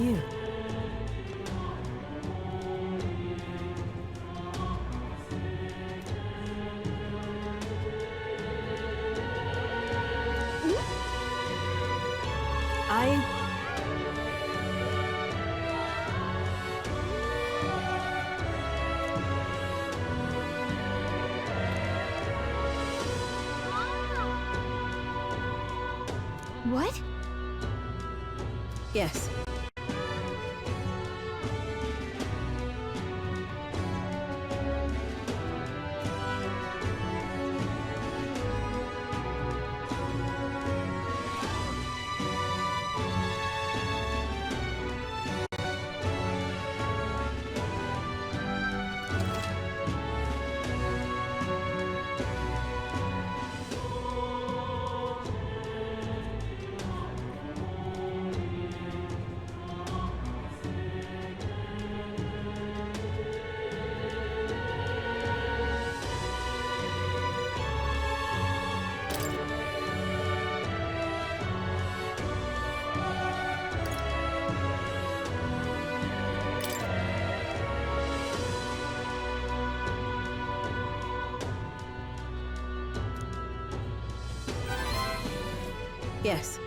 You. What? Yes. Yes.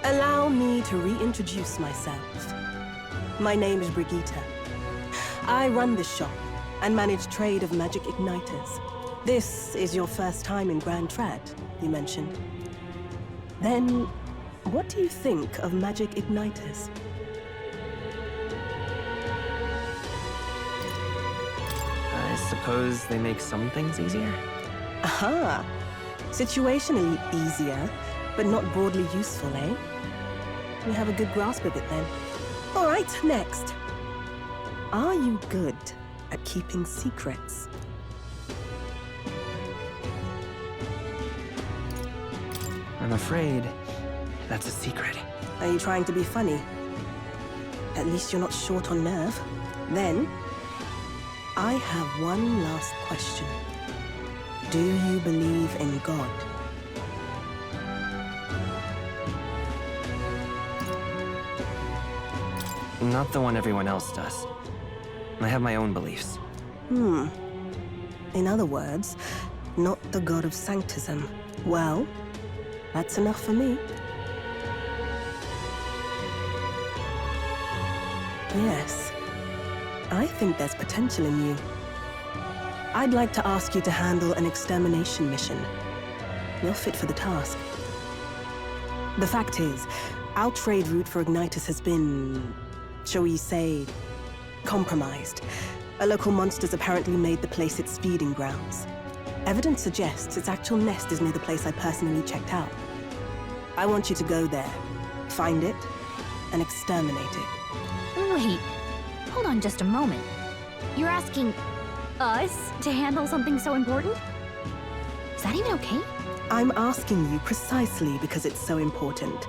Allow me to reintroduce myself. My name is Brigitta. I run this shop and manage trade of magic igniters. This is your first time in Grand Trad, you mentioned. Then, what do you think of magic igniters? I suppose they make some things easier? Aha! Situationally easier, but not broadly useful, eh? You have a good grasp of it then. All right, next. Are you good at keeping secrets? I'm afraid that's a secret. Are you trying to be funny? At least you're not short on nerve. Then, I have one last question. Do you believe in God? Not the one everyone else does. I have my own beliefs. In other words, not the God of sanctism. Well, that's enough for me. Yes, I think there's potential in you. I'd like to ask you to handle an extermination mission. You're fit for the task. The fact is, our trade route for Ignitus has been, shall we say, compromised. A local monster's apparently made the place its feeding grounds. Evidence suggests its actual nest is near the place I personally checked out. I want you to go there, find it, and exterminate it. Wait, hold on just a moment. You're asking us to handle something so important? Is that even okay? I'm asking you precisely because it's so important.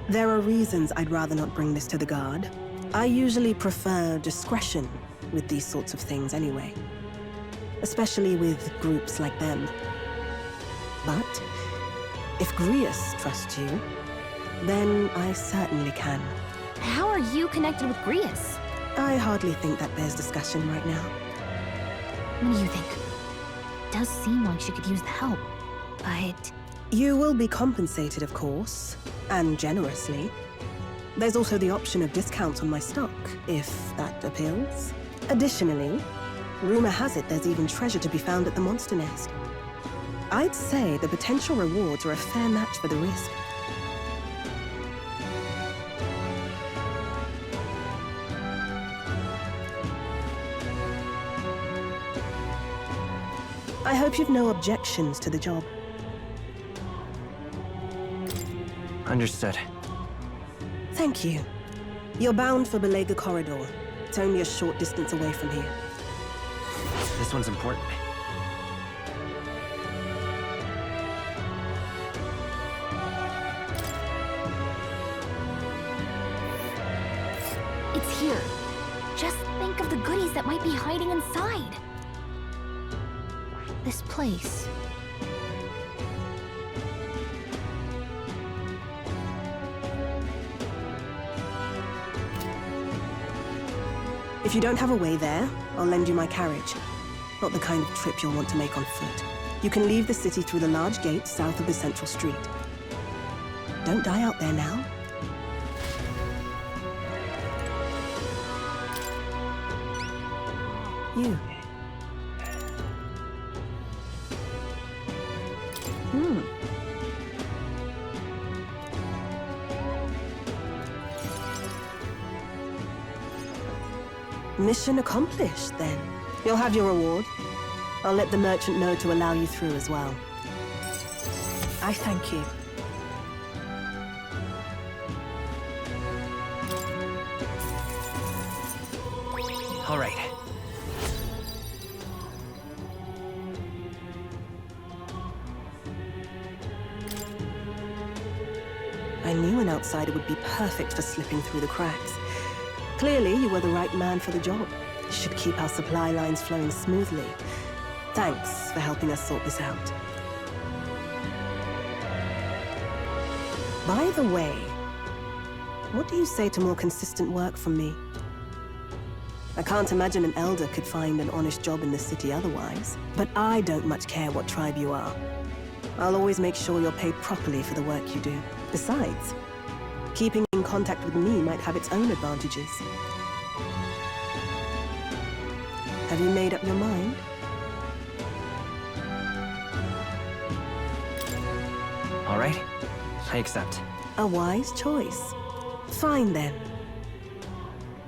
There are reasons I'd rather not bring this to the guard. I usually prefer discretion with these sorts of things anyway. Especially with groups like them. But if Grius trusts you, then I certainly can. How are you connected with Grius? I hardly think that bears discussion right now. What do you think? It does seem like she could use the help, but... You will be compensated, of course, and generously. There's also the option of discounts on my stock, if that appeals. Additionally, rumor has it there's even treasure to be found at the monster nest. I'd say the potential rewards are a fair match for the risk. I hope you've no objections to the job. Understood. Thank you. You're bound for Belega Corridor. It's only a short distance away from here. This one's important. It's here. Just think of the goodies that might be hiding inside. This place. If you don't have a way there, I'll lend you my carriage. Not the kind of trip you'll want to make on foot. You can leave the city through the large gate south of the central street. Don't die out there now. You. Mission accomplished, then. You'll have your reward. I'll let the merchant know to allow you through as well. I thank you. All right. I knew an outsider would be perfect for slipping through the cracks. Clearly, you were the right man for the job. Should keep our supply lines flowing smoothly. Thanks for helping us sort this out. By the way, what do you say to more consistent work from me? I can't imagine an elder could find an honest job in the city otherwise. But I don't much care what tribe you are. I'll always make sure you're paid properly for the work you do. Besides, keeping in contact with me might have its own advantages. Have you made up your mind? All right. I accept. A wise choice. Fine then.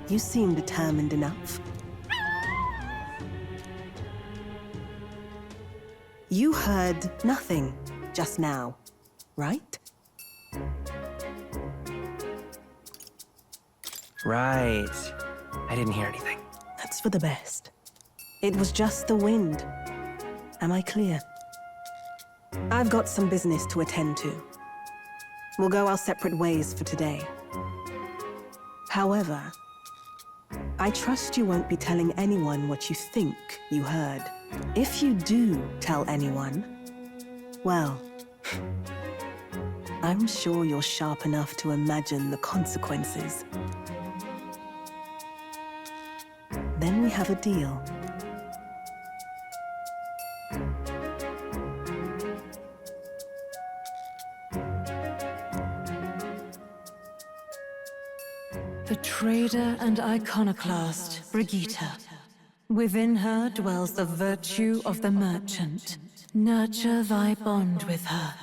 You seem determined enough. You heard nothing just now, right? Right. I didn't hear anything. That's for the best. It was just the wind. Am I clear? I've got some business to attend to. We'll go our separate ways for today. However, I trust you won't be telling anyone what you think you heard. If you do tell anyone, well, I'm sure you're sharp enough to imagine the consequences. Then we have a deal. The trader and iconoclast, Brigitta. Within her dwells the virtue of the merchant. Nurture thy bond with her,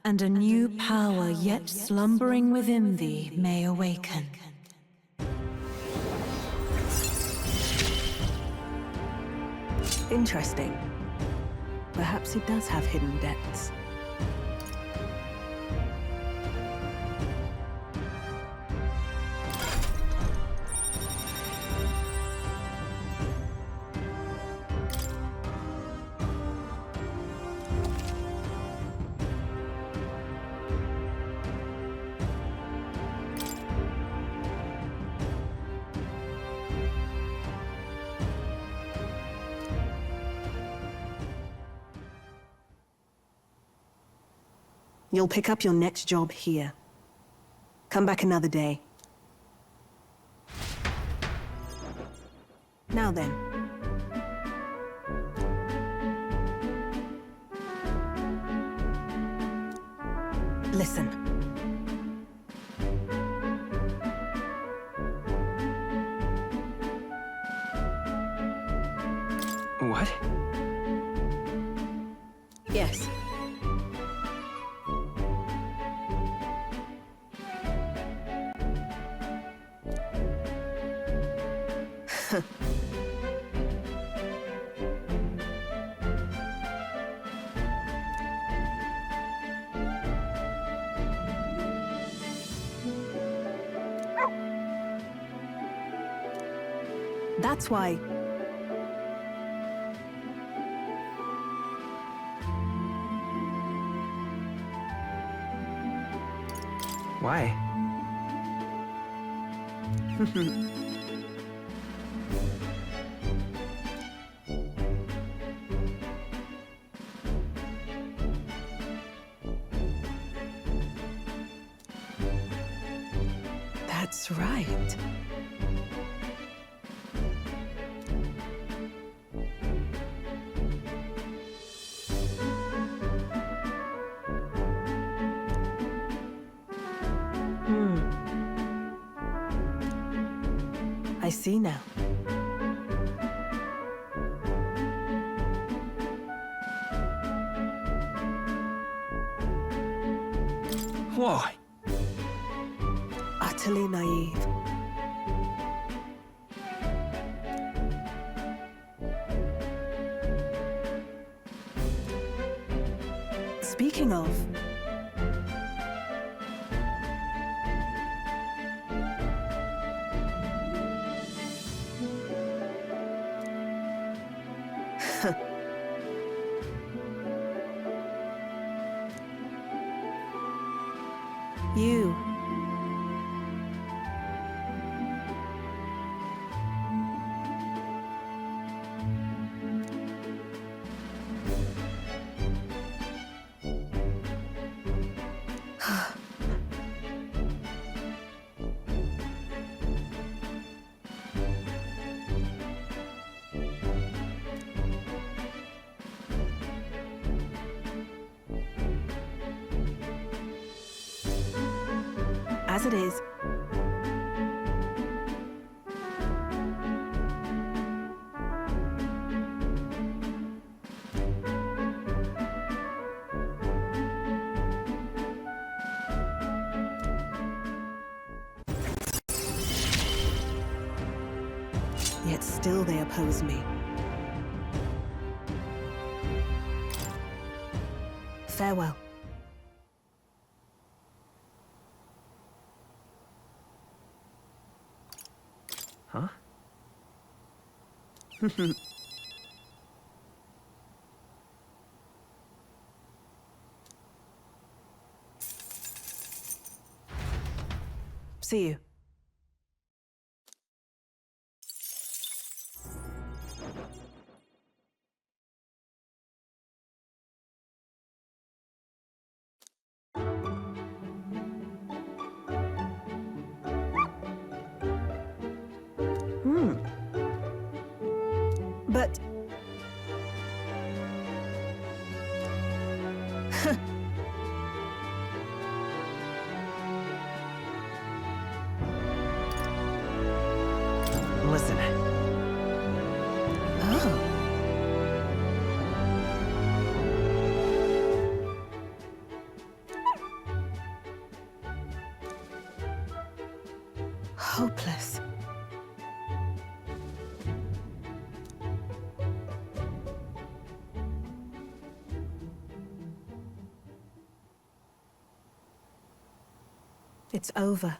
and a new power yet slumbering within thee may awaken. Interesting. Perhaps he does have hidden depths. You'll pick up your next job here. Come back another day. Now then. Listen. What? Yes. That's why. Why? That's right. I see now. Whoa! Utterly naive. Speaking of... You. As it is. Yet still they oppose me. Farewell. Huh? See you. But... Listen. Oh. Hopeless. It's over.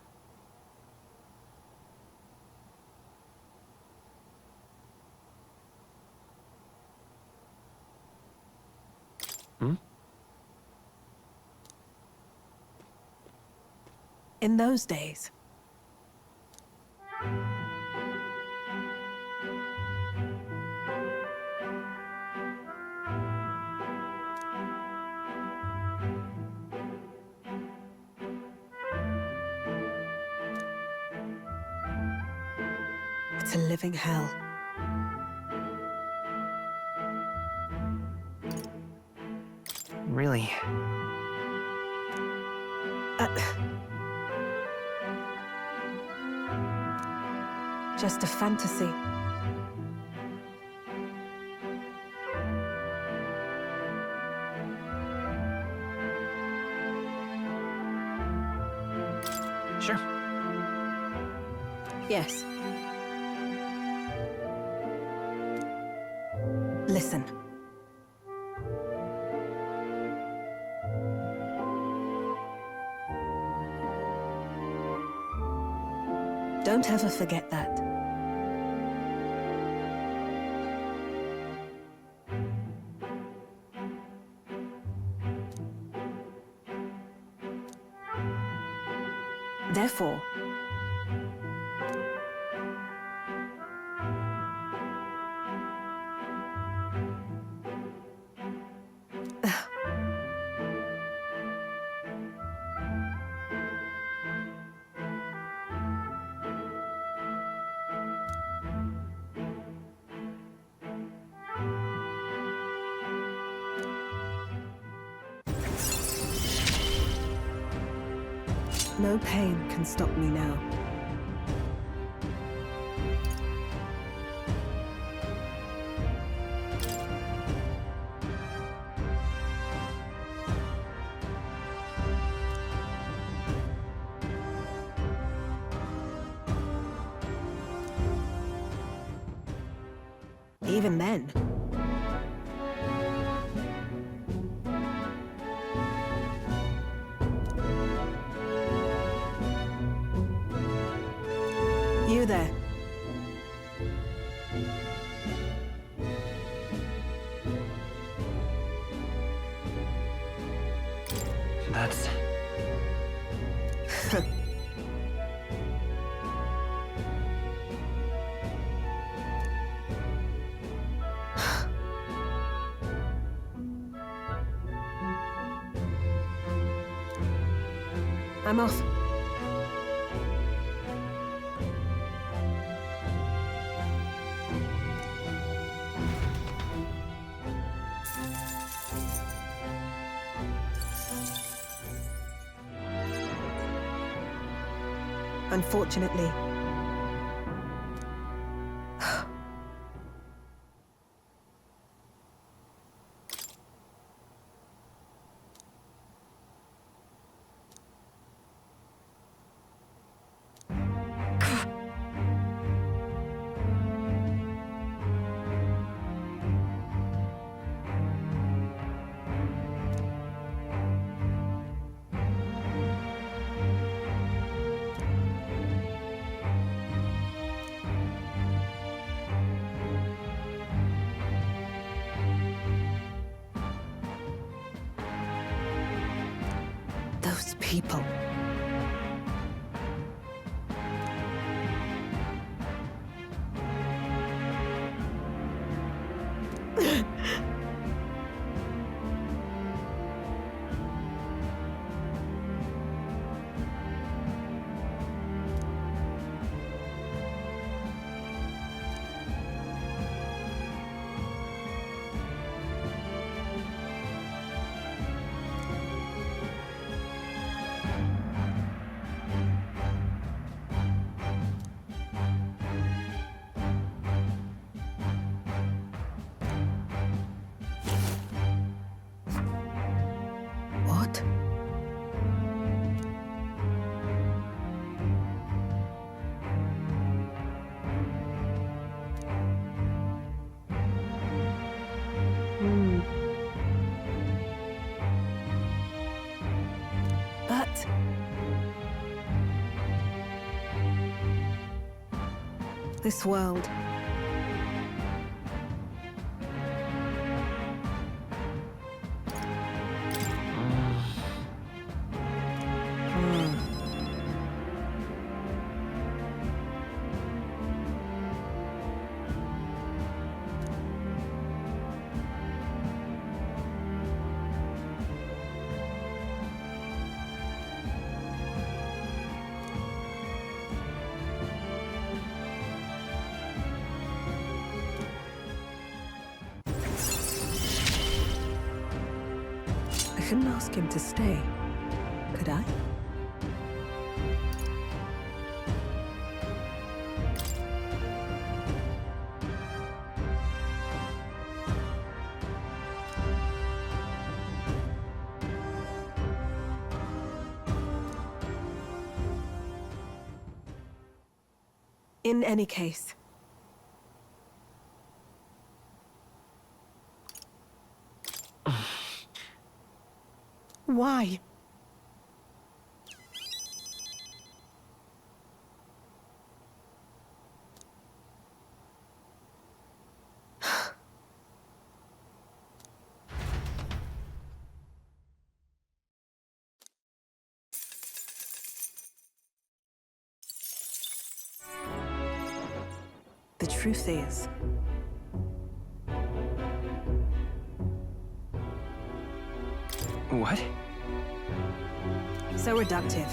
Hmm? In those days, it's a living hell. Really? Just a fantasy. Sure. Yes. Listen. Don't ever forget that. Therefore, No pain can stop me now. Even then. You there. That's... I'm off. Unfortunately. Those people. What? But... this world... I couldn't ask him to stay, could I? In any case... Why? The truth is... What? so reductive.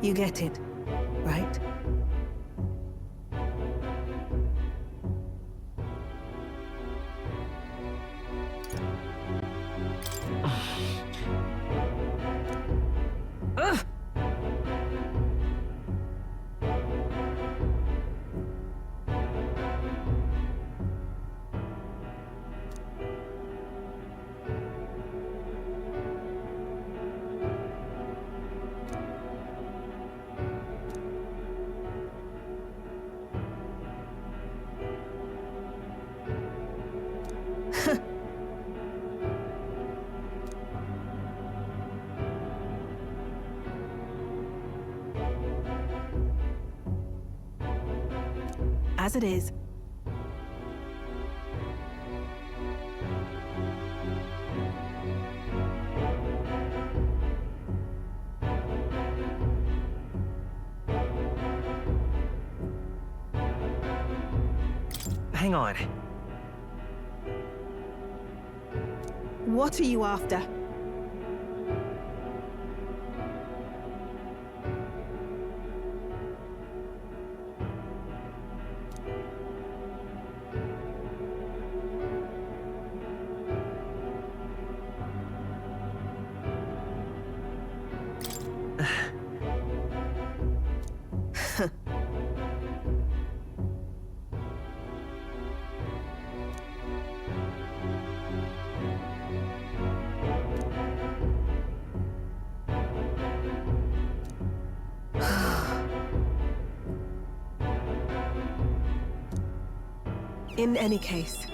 You get it, right? As it is. Hang on. What are you after? In any case.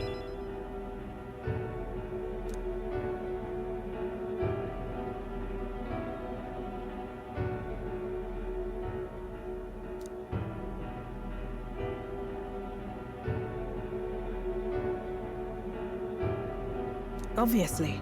Obviously.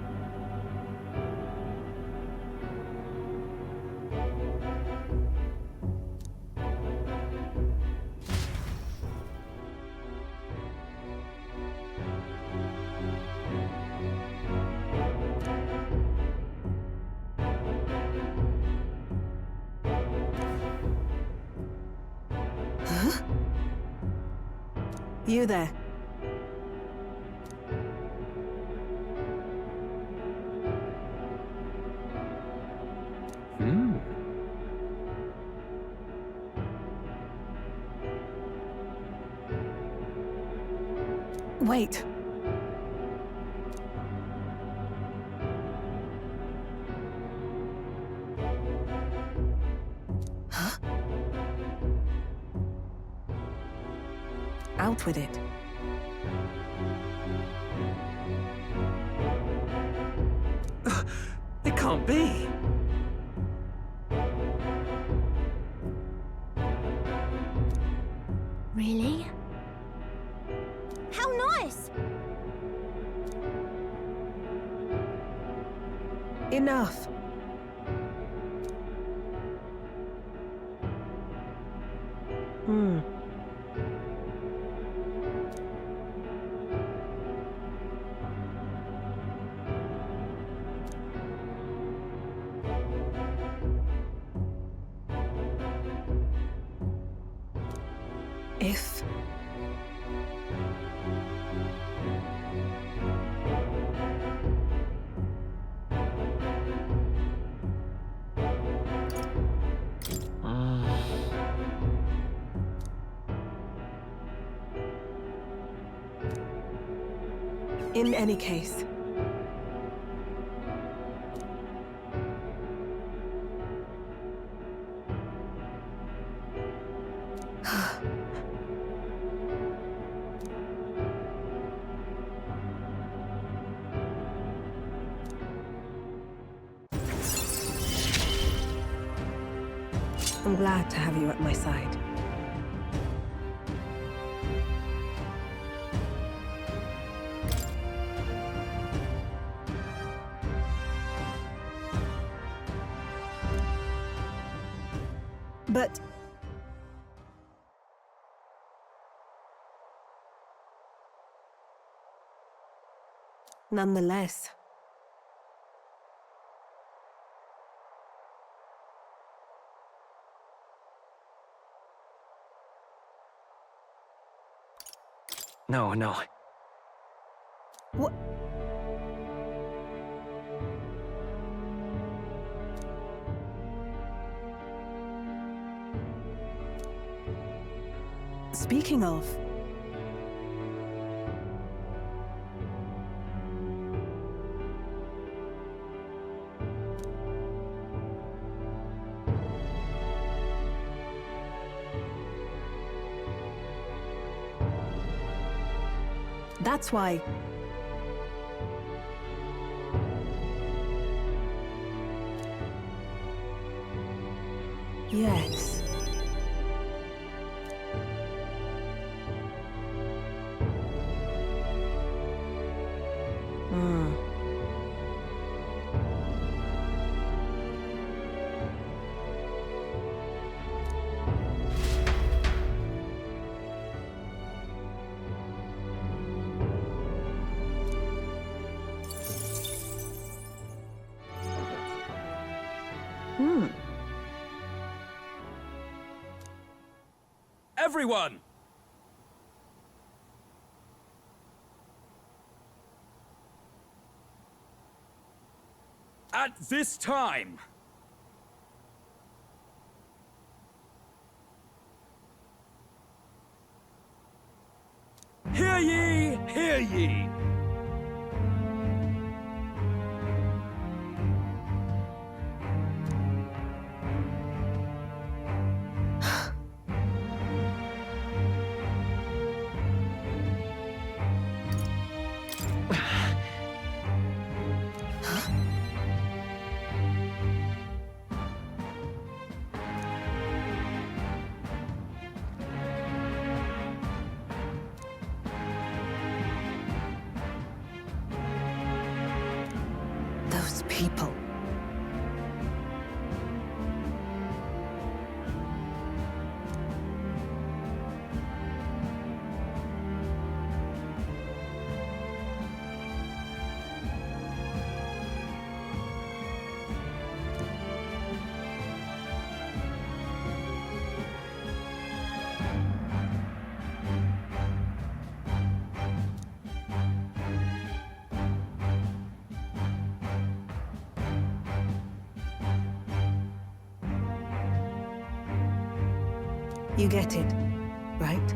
You there. Wait. Huh? Out with it. It can't be. Really? How nice! Enough. If... In any case. I'm glad to have you at my side. But... nonetheless... No. What? Speaking of... That's why... Yes. Everyone! At this time, hear ye, hear ye! Those people. You get it, right?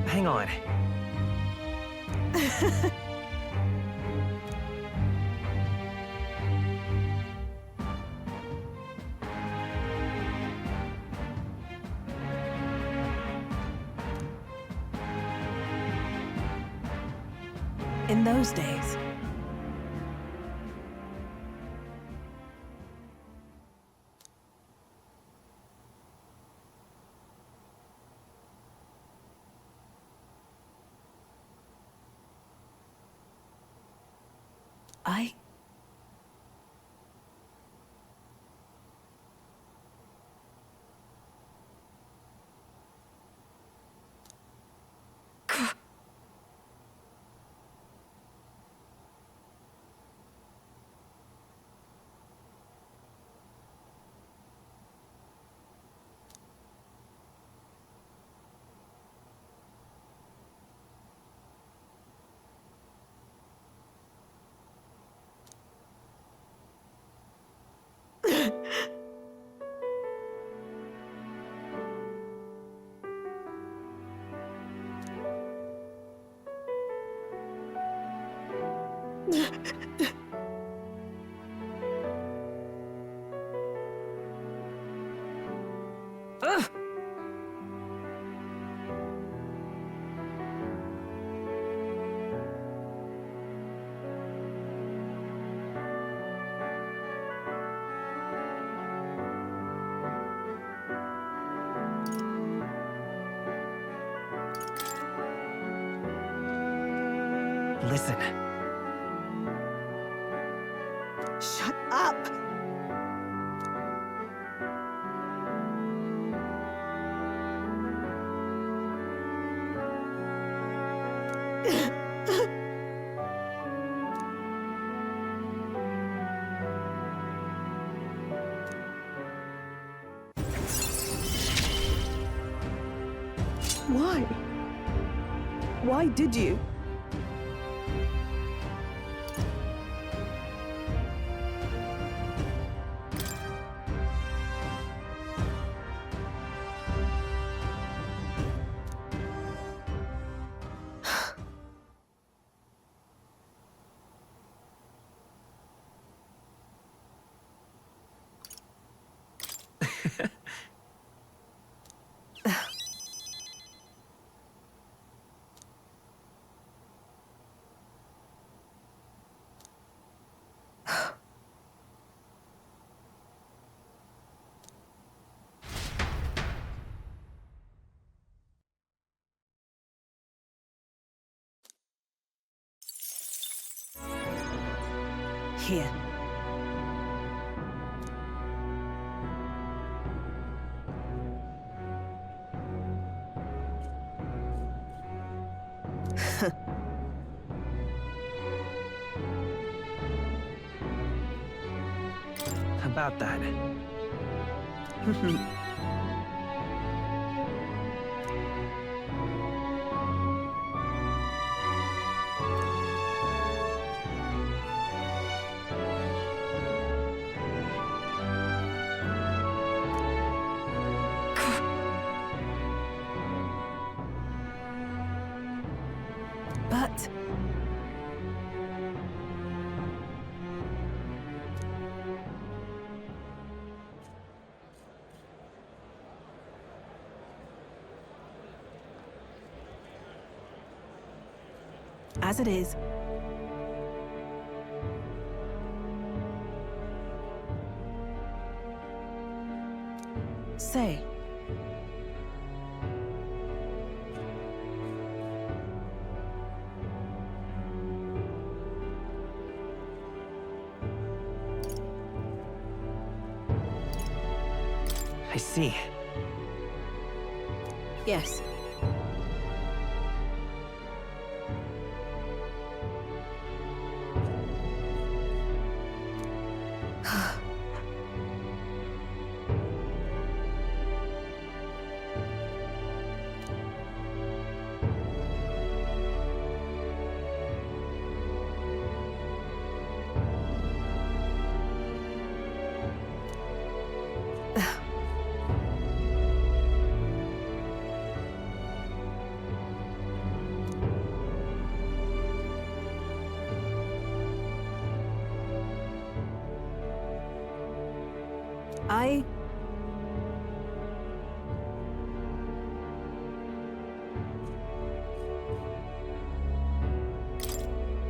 Hang on. In those days, I... Listen. Shut up! Why did you? Here. About that. But... as it is. Say. I see. Yes.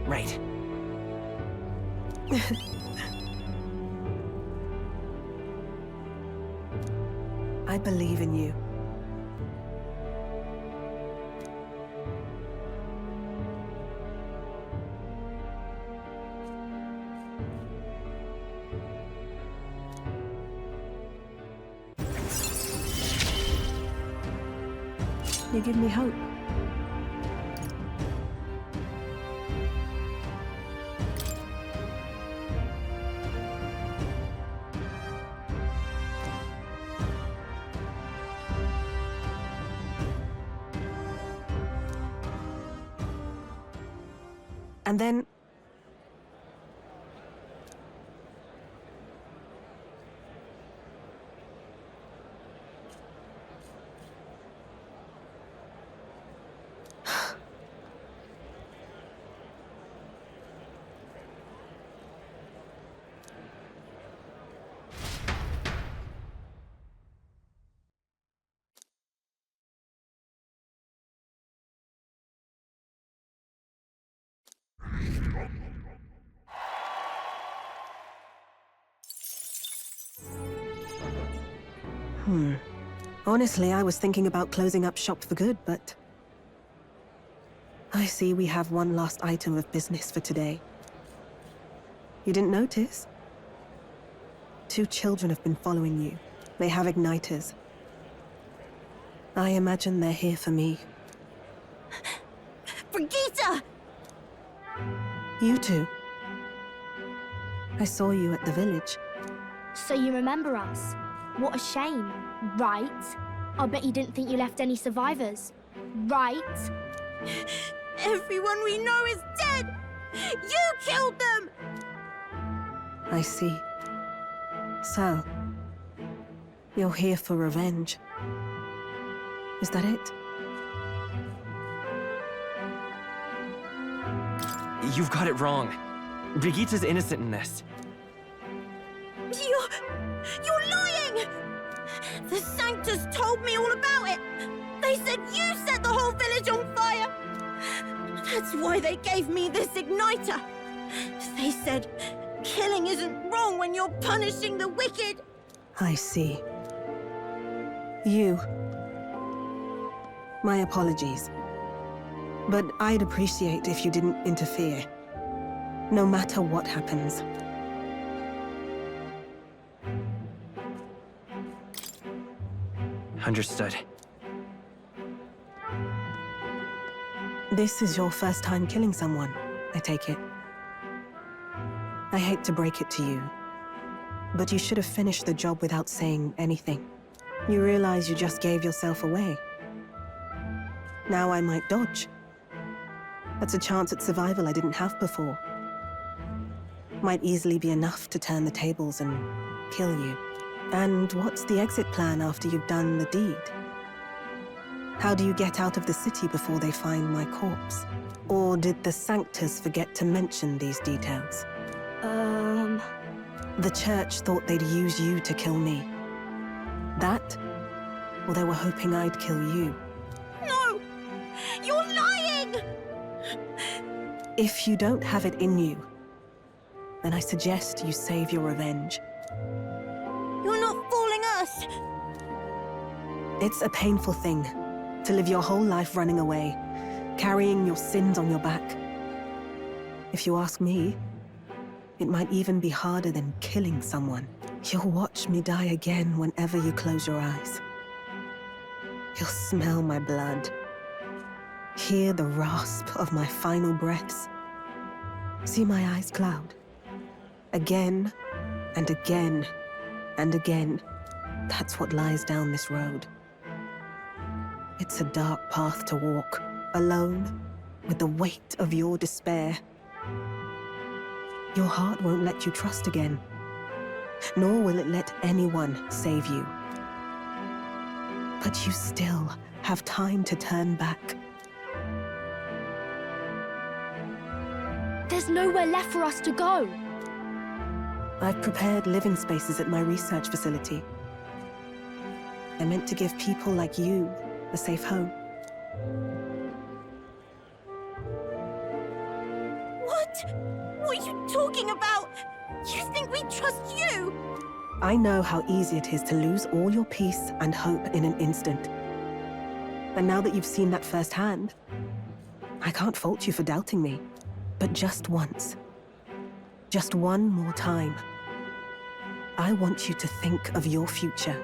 Right. I believe in you. You give me hope. And then... Honestly, I was thinking about closing up shop for good, but... I see we have one last item of business for today. You didn't notice? 2 children have been following you. They have igniters. I imagine they're here for me. Brigitta! You two. I saw you at the village. So you remember us? What a shame, right? I bet you didn't think you left any survivors, right? Everyone we know is dead! You killed them! I see. So, you're here for revenge. Is that it? You've got it wrong. Brigitta's innocent in this. You're lying! The Sanctus told me all about it! They said you set the whole village on fire! That's why they gave me this igniter! They said, killing isn't wrong when you're punishing the wicked! I see. You. My apologies. But I'd appreciate if you didn't interfere. No matter what happens. Understood. This is your first time killing someone, I take it. I hate to break it to you, but you should have finished the job without saying anything. You realize you just gave yourself away. Now I might dodge. That's a chance at survival I didn't have before. Might easily be enough to turn the tables and kill you. And what's the exit plan after you've done the deed? How do you get out of the city before they find my corpse? Or did the Sanctus forget to mention these details? The church thought they'd use you to kill me. That? Or they were hoping I'd kill you? No! You're lying! If you don't have it in you, then I suggest you save your revenge. You're not fooling us! It's a painful thing to live your whole life running away, carrying your sins on your back. If you ask me, it might even be harder than killing someone. You'll watch me die again whenever you close your eyes. You'll smell my blood, hear the rasp of my final breaths, see my eyes cloud. Again, and again, and again. That's what lies down this road. It's a dark path to walk, alone, with the weight of your despair. Your heart won't let you trust again, nor will it let anyone save you. But you still have time to turn back. There's nowhere left for us to go. I've prepared living spaces at my research facility. They're meant to give people like you a safe home. What are you talking about? You think we trust you? I know how easy it is to lose all your peace and hope in an instant. And now that you've seen that firsthand, I can't fault you for doubting me. But just once, just one more time, I want you to think of your future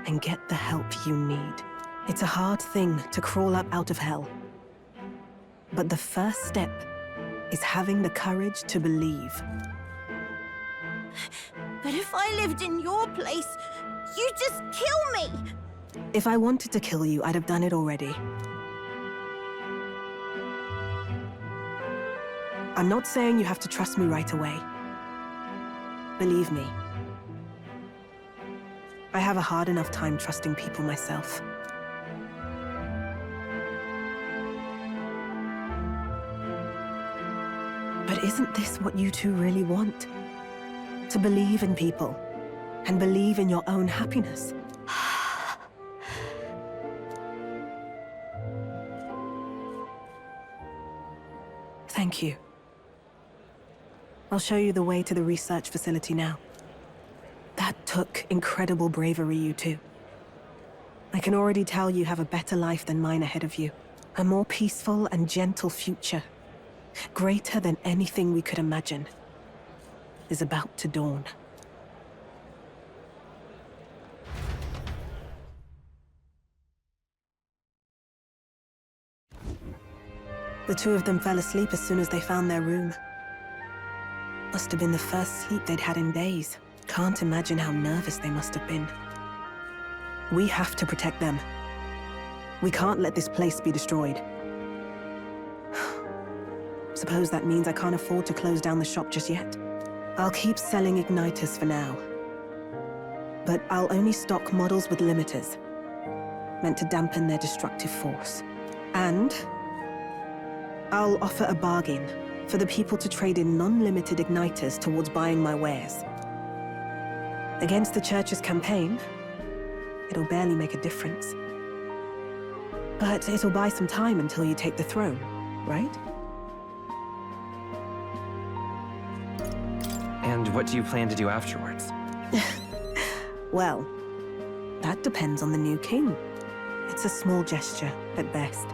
and get the help you need. It's a hard thing to crawl up out of hell. But the first step is having the courage to believe. But if I lived in your place, you'd just kill me! If I wanted to kill you, I'd have done it already. I'm not saying you have to trust me right away. Believe me, I have a hard enough time trusting people myself. But isn't this what you two really want? To believe in people, and believe in your own happiness. Thank you. I'll show you the way to the research facility now. That took incredible bravery, you two. I can already tell you have a better life than mine ahead of you. A more peaceful and gentle future, greater than anything we could imagine, is about to dawn. The two of them fell asleep as soon as they found their room. Must have been the first sleep they'd had in days. Can't imagine how nervous they must have been. We have to protect them. We can't let this place be destroyed. suppose that means I can't afford to close down the shop just yet. I'll keep selling igniters for now. But I'll only stock models with limiters, meant to dampen their destructive force. And I'll offer a bargain for the people to trade in non-limited igniters towards buying my wares. Against the Church's campaign, it'll barely make a difference. But it'll buy some time until you take the throne, right? And what do you plan to do afterwards? Well, that depends on the new king. It's a small gesture, at best.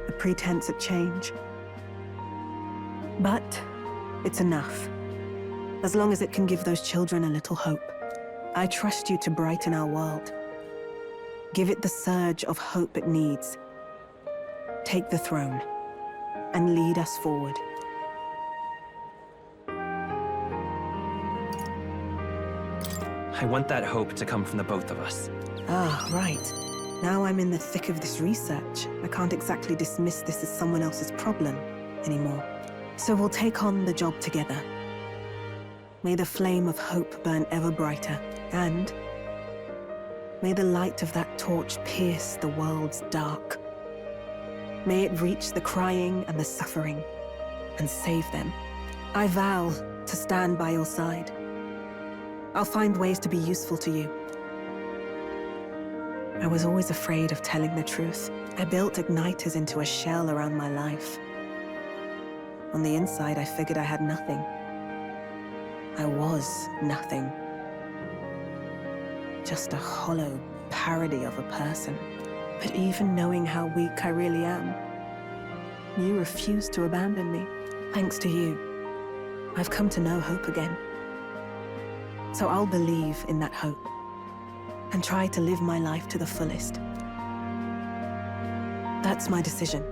A pretense at change. But it's enough. As long as it can give those children a little hope. I trust you to brighten our world. Give it the surge of hope it needs. Take the throne, and lead us forward. I want that hope to come from the both of us. Ah, right. Now I'm in the thick of this research. I can't exactly dismiss this as someone else's problem anymore. So we'll take on the job together. May the flame of hope burn ever brighter, and may the light of that torch pierce the world's dark. May it reach the crying and the suffering, and save them. I vow to stand by your side. I'll find ways to be useful to you. I was always afraid of telling the truth. I built igniters into a shell around my life. On the inside, I figured I had nothing. I was nothing. Just a hollow parody of a person. But even knowing how weak I really am, you refused to abandon me. Thanks to you, I've come to know hope again. So I'll believe in that hope, and try to live my life to the fullest. That's my decision,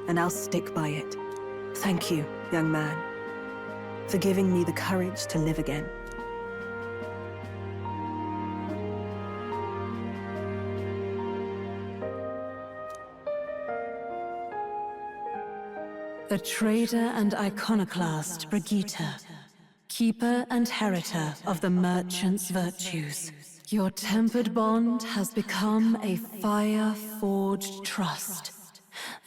and I'll stick by it. Thank you, young man, for giving me the courage to live again. The trader and iconoclast Brigitta, keeper and heriter of the merchant's virtues. Your tempered bond has become a fire-forged trust.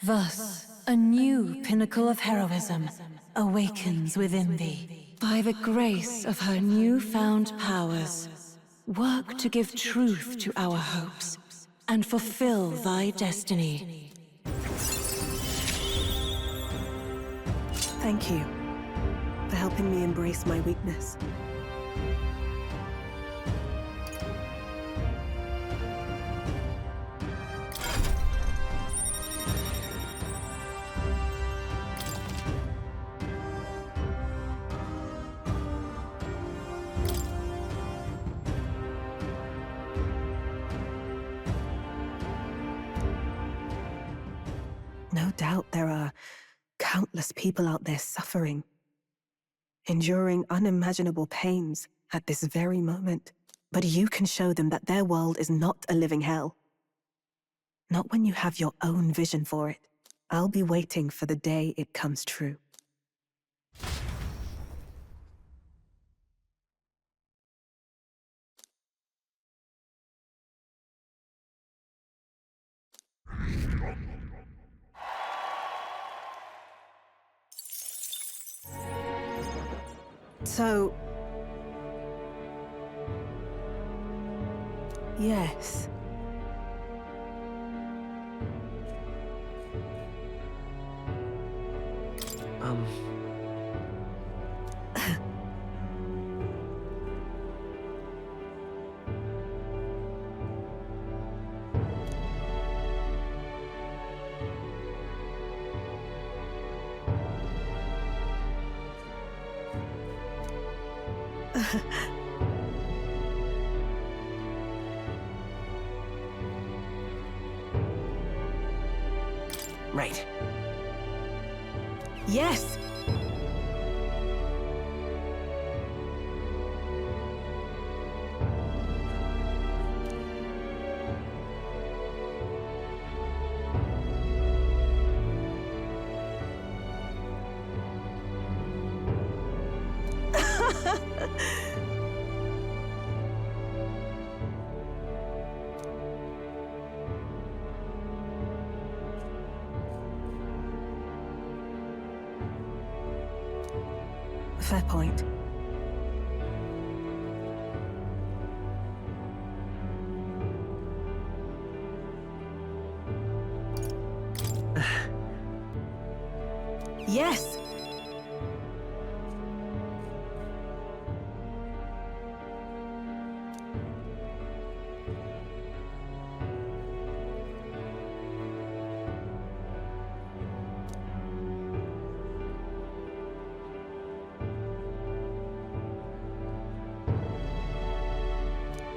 Thus, a new pinnacle of heroism awakens within thee. By the grace of her newfound powers, work to give truth to our hopes and fulfill thy destiny. Thank you for helping me embrace my weakness. No doubt there are countless people out there suffering, enduring unimaginable pains at this very moment. But you can show them that their world is not a living hell. Not when you have your own vision for it. I'll be waiting for the day it comes true. So... yes. Right. Yes! Fair point. Yes!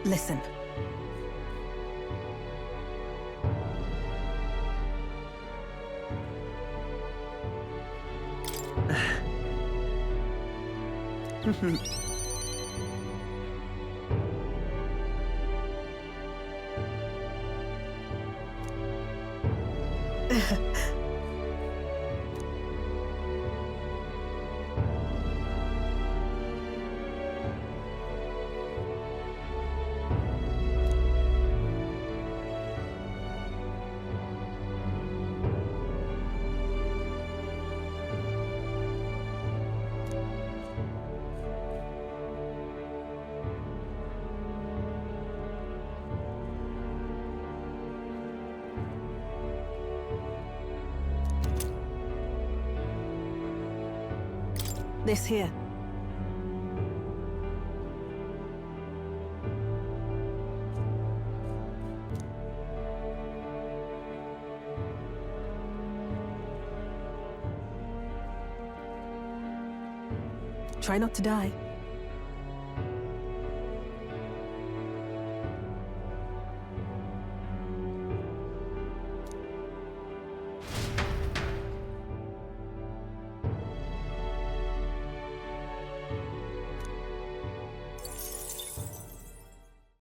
Listen. This here. Try not to die.